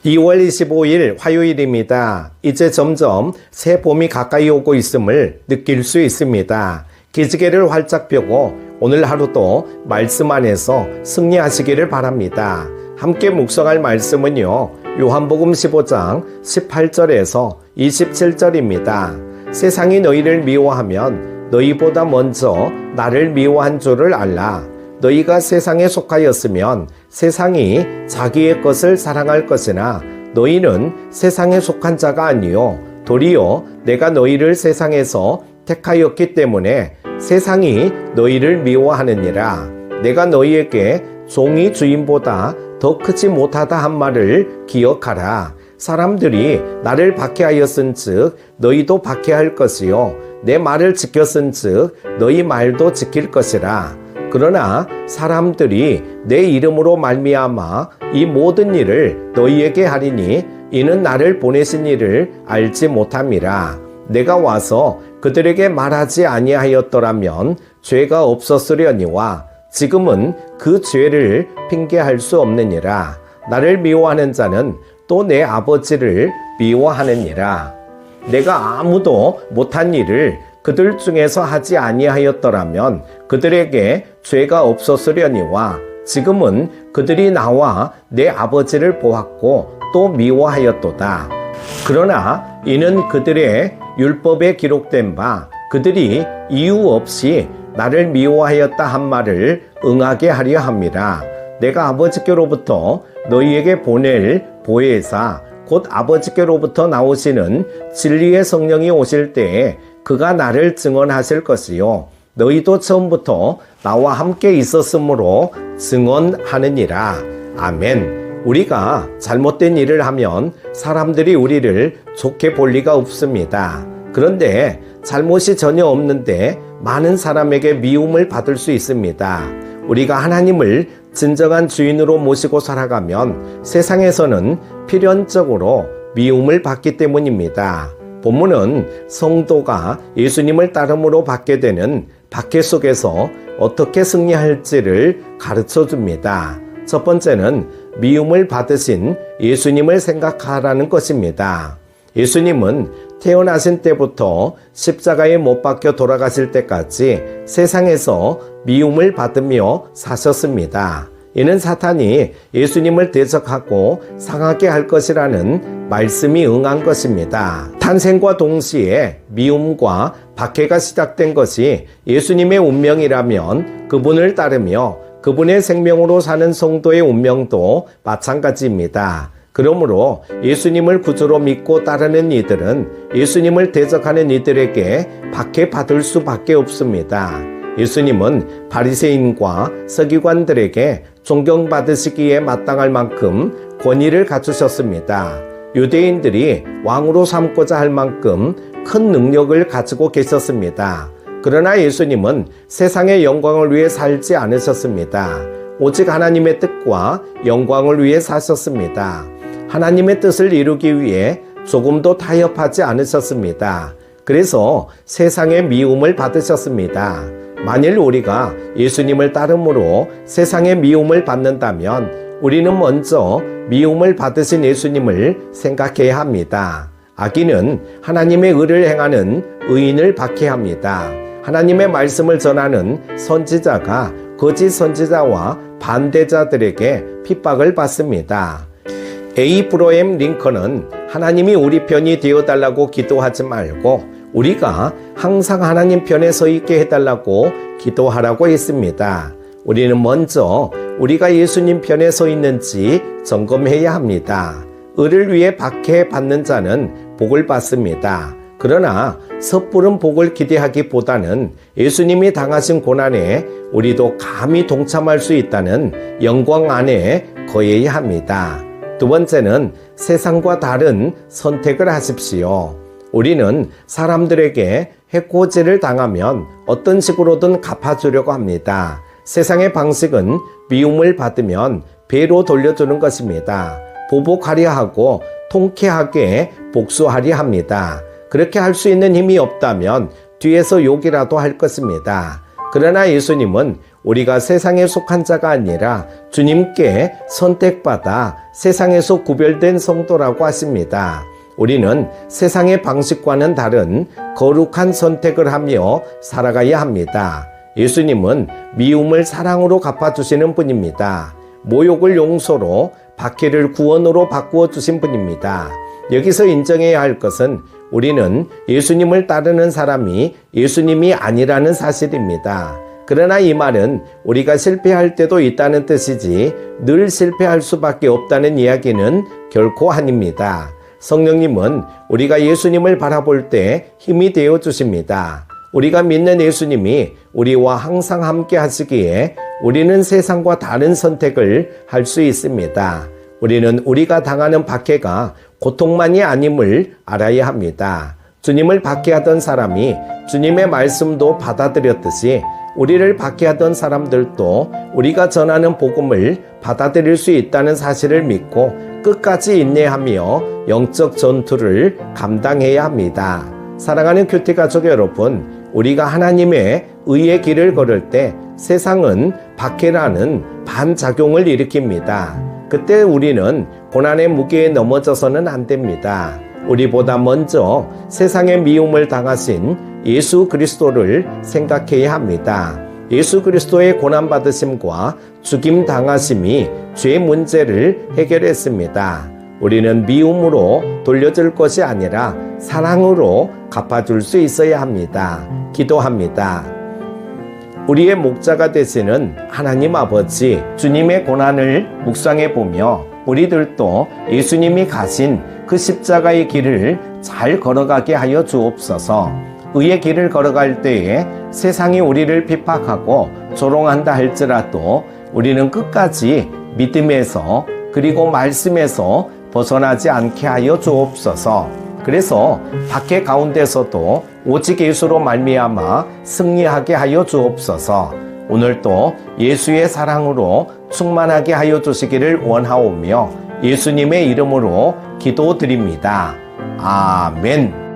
2월 25일 화요일입니다. 이제 점점 새 봄이 가까이 오고 있음을 느낄 수 있습니다. 기지개를 활짝 펴고 오늘 하루도 말씀 안에서 승리하시기를 바랍니다. 함께 묵상할 말씀은요, 요한복음 15장 18절에서 27절입니다. 세상이 너희를 미워하면 너희보다 먼저 나를 미워한 줄을 알라. 너희가 세상에 속하였으면 세상이 자기의 것을 사랑할 것이나 너희는 세상에 속한 자가 아니요 도리어 내가 너희를 세상에서 택하였기 때문에 세상이 너희를 미워하느니라. 내가 너희에게 종이 주인보다 더 크지 못하다 한 말을 기억하라. 사람들이 나를 박해하였은즉 너희도 박해할 것이요 내 말을 지켰은즉 너희 말도 지킬 것이라. 그러나 사람들이 내 이름으로 말미암아 이 모든 일을 너희에게 하리니 이는 나를 보내신 이를 알지 못함이라. 내가 와서 그들에게 말하지 아니하였더라면 죄가 없었으려니와 지금은 그 죄를 핑계할 수 없느니라. 나를 미워하는 자는 또 내 아버지를 미워하느니라. 내가 아무도 못한 일을 그들 중에서 하지 아니하였더라면 그들에게 죄가 없었으려니와 지금은 그들이 나와 내 아버지를 보았고 또 미워하였도다. 그러나 이는 그들의 율법에 기록된 바 그들이 이유 없이 나를 미워하였다 한 말을 응하게 하려 함이라. 내가 아버지께로부터 너희에게 보낼 보혜사 곧 아버지께로부터 나오시는 진리의 성령이 오실 때에 그가 나를 증언하실 것이요 너희도 처음부터 나와 함께 있었으므로 증언하느니라. 아멘. 우리가 잘못된 일을 하면 사람들이 우리를 좋게 볼 리가 없습니다. 그런데 잘못이 전혀 없는데 많은 사람에게 미움을 받을 수 있습니다. 우리가 하나님을 진정한 주인으로 모시고 살아가면 세상에서는 필연적으로 미움을 받기 때문입니다. 본문은 성도가 예수님을 따름으로 받게 되는 박해 속에서 어떻게 승리할지를 가르쳐 줍니다. 첫 번째는 미움을 받으신 예수님을 생각하라는 것입니다. 예수님은 태어나신 때부터 십자가에 못 박혀 돌아가실 때까지 세상에서 미움을 받으며 사셨습니다. 이는 사탄이 예수님을 대적하고 상하게 할 것이라는 말씀이 응한 것입니다. 탄생과 동시에 미움과 박해가 시작된 것이 예수님의 운명이라면 그분을 따르며 그분의 생명으로 사는 성도의 운명도 마찬가지입니다. 그러므로 예수님을 구주로 믿고 따르는 이들은 예수님을 대적하는 이들에게 박해받을 수밖에 없습니다. 예수님은 바리새인과 서기관들에게 존경받으시기에 마땅할 만큼 권위를 갖추셨습니다. 유대인들이 왕으로 삼고자 할 만큼 큰 능력을 가지고 계셨습니다. 그러나 예수님은 세상의 영광을 위해 살지 않으셨습니다. 오직 하나님의 뜻과 영광을 위해 사셨습니다. 하나님의 뜻을 이루기 위해 조금도 타협하지 않으셨습니다. 그래서 세상의 미움을 받으셨습니다. 만일 우리가 예수님을 따름으로 세상의 미움을 받는다면 우리는 먼저 미움을 받으신 예수님을 생각해야 합니다. 악인은 하나님의 의를 행하는 의인을 박해합니다. 하나님의 말씀을 전하는 선지자가 거짓 선지자와 반대자들에게 핍박을 받습니다. 에이브러햄 링컨은 하나님이 우리 편이 되어달라고 기도하지 말고 우리가 항상 하나님 편에 서 있게 해달라고 기도하라고 했습니다. 우리는 먼저 우리가 예수님 편에 서 있는지 점검해야 합니다. 의를 위해 박해받는 자는 복을 받습니다. 그러나 섣부른 복을 기대하기보다는 예수님이 당하신 고난에 우리도 감히 동참할 수 있다는 영광 안에 거해야 합니다. 두 번째는 세상과 다른 선택을 하십시오. 우리는 사람들에게 해코지를 당하면 어떤 식으로든 갚아주려고 합니다. 세상의 방식은 미움을 받으면 배로 돌려주는 것입니다. 보복하려 하고 통쾌하게 복수하려 합니다. 그렇게 할 수 있는 힘이 없다면 뒤에서 욕이라도 할 것입니다. 그러나 예수님은 우리가 세상에 속한 자가 아니라 주님께 선택받아 세상에서 구별된 성도라고 하십니다. 우리는 세상의 방식과는 다른 거룩한 선택을 하며 살아가야 합니다. 예수님은 미움을 사랑으로 갚아주시는 분입니다. 모욕을 용서로, 박해를 구원으로 바꾸어 주신 분입니다. 여기서 인정해야 할 것은 우리는 예수님을 따르는 사람이 예수님이 아니라는 사실입니다. 그러나 이 말은 우리가 실패할 때도 있다는 뜻이지 늘 실패할 수밖에 없다는 이야기는 결코 아닙니다. 성령님은 우리가 예수님을 바라볼 때 힘이 되어 주십니다. 우리가 믿는 예수님이 우리와 항상 함께 하시기에 우리는 세상과 다른 선택을 할 수 있습니다. 우리는 우리가 당하는 박해가 고통만이 아님을 알아야 합니다. 주님을 박해하던 사람이 주님의 말씀도 받아들였듯이 우리를 박해하던 사람들도 우리가 전하는 복음을 받아들일 수 있다는 사실을 믿고 끝까지 인내하며 영적 전투를 감당해야 합니다. 사랑하는 큐티 가족 여러분, 우리가 하나님의 의의 길을 걸을 때 세상은 박해라는 반작용을 일으킵니다. 그때 우리는 고난의 무게에 넘어져서는 안 됩니다. 우리보다 먼저 세상의 미움을 당하신 예수 그리스도를 생각해야 합니다. 예수 그리스도의 고난받으심과 죽임 당하심이 죄 문제를 해결했습니다. 우리는 미움으로 돌려줄 것이 아니라 사랑으로 갚아줄 수 있어야 합니다. 기도합니다. 우리의 목자가 되시는 하나님 아버지, 주님의 고난을 묵상해 보며 우리들도 예수님이 가신 그 십자가의 길을 잘 걸어가게 하여 주옵소서. 의의 길을 걸어갈 때에 세상이 우리를 핍박하고 조롱한다 할지라도 우리는 끝까지 믿음에서 그리고 말씀에서 벗어나지 않게 하여 주옵소서. 그래서 박해 가운데서도 오직 예수로 말미암아 승리하게 하여 주옵소서. 오늘도 예수의 사랑으로 충만하게 하여 주시기를 원하오며 예수님의 이름으로 기도드립니다. 아멘.